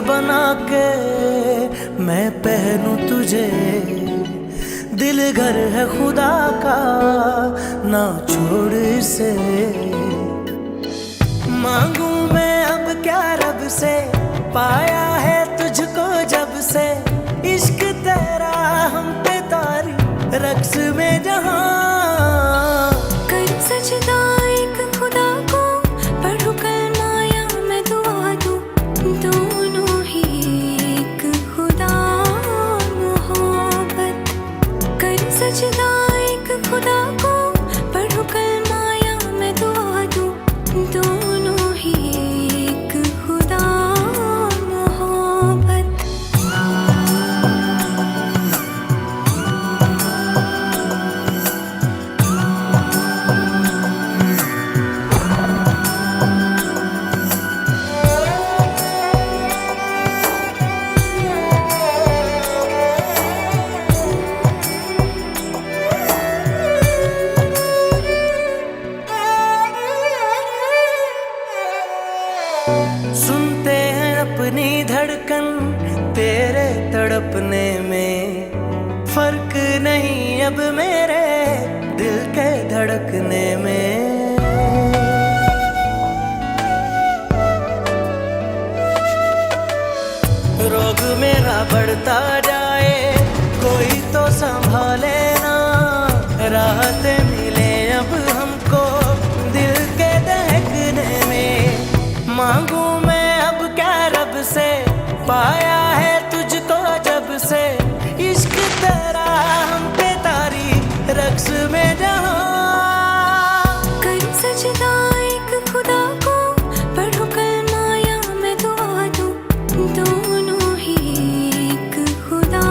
बना के मैं पहनूं तुझे, दिल घर है खुदा का ना छोड़ इसे। मांगू मैं अब क्या रब से, पाया है तुझको जब से, इश्क तेरा हम पे तारी रक्स में जहां। कर सजदा एक खुदा को, पढ़ूं कलमा या मैं दुआ दूं, दोनों ही एक खुदा मोहब्बत। कर सजदा एक खुदा को, पढ़ूं कलमा या मैं दुआ दूं, दोनों ही एक खुदा मोहब्बत। सुनते हैं अपनी धड़कन तेरे तड़पने में, फर्क नहीं अब मेरे दिल के धड़कने में। रोग मेरा बढ़ता जाए कोई तो संभाले ना, राहतें मिले अब हमको दिल के दहकने में। मांगू मैं अब क्या रब से, पाया है तुझको जब से, इश्क तेरा हम पे तारी रक्स में जहां। कर सजदा एक खुदा को, पढ़ूं कलमा या मैं दुआ दूं, दोनों ही एक खुदा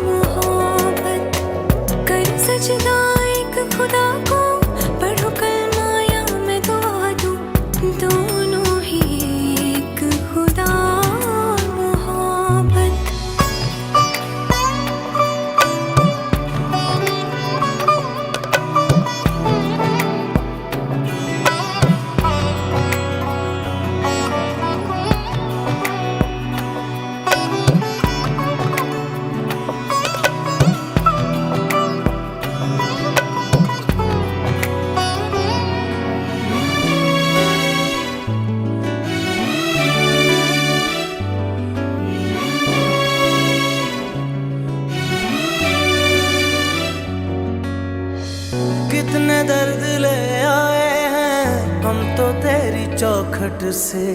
मोहब्बत। कर सजदा एक खुदा को, पढ़ूं कलमा या मैं दुआ दूं, दोनों ही एक खुदा मोहब्बत। कितने दर्द ले आए हैं हम तो तेरी चौखट से,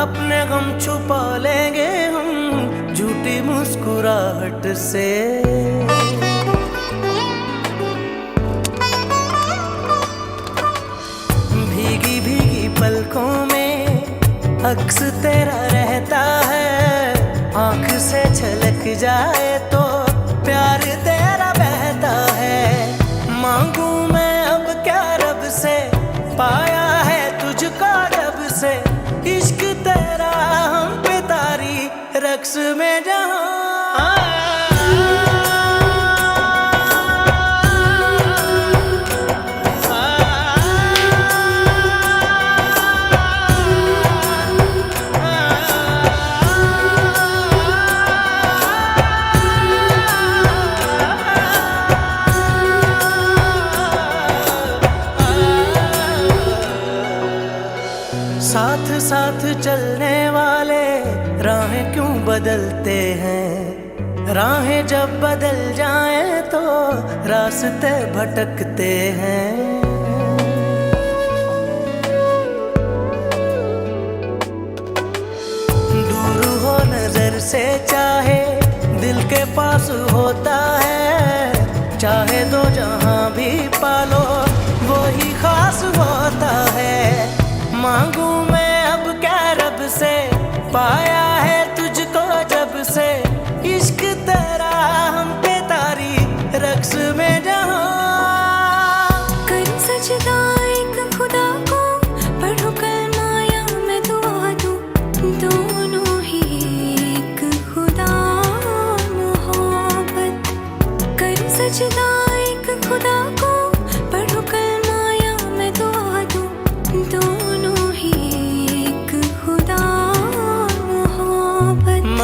अपने गम छुपा लेंगे हम झूठी मुस्कुराहट से। भीगी भीगी पलकों में अक्स तेरा रहता है, आंख से छलक जाए तो प्यार तेरा बहता है। मांगू मैं अब क्या रब से, पाया है तुझको जब से, इश्क तेरा हम पे तारी रक्स में जहां। साथ साथ चलने वाले राहें क्यों बदलते हैं, राहें जब बदल जाएं तो रास्ते भटकते हैं। दूर हो नजर से चाहे दिल के पास होता है, चाहे दो जहां भी पालो वो ही खास होता है। मांगू मैं अब क्या रब से, पाया है तुझको जब से, इश्क तेरा हम पे तारी रक्स में जहां। कर सजदा एक खुदा को, पढ़ूं कलमा या मैं दुआ दूं, दोनों ही एक खुदा मोहब्बत। कर सजदा एक खुदा को, पढ़ूं कलमा या मैं दुआ दूं, दोनों ही एक खुदा मोहब्बत।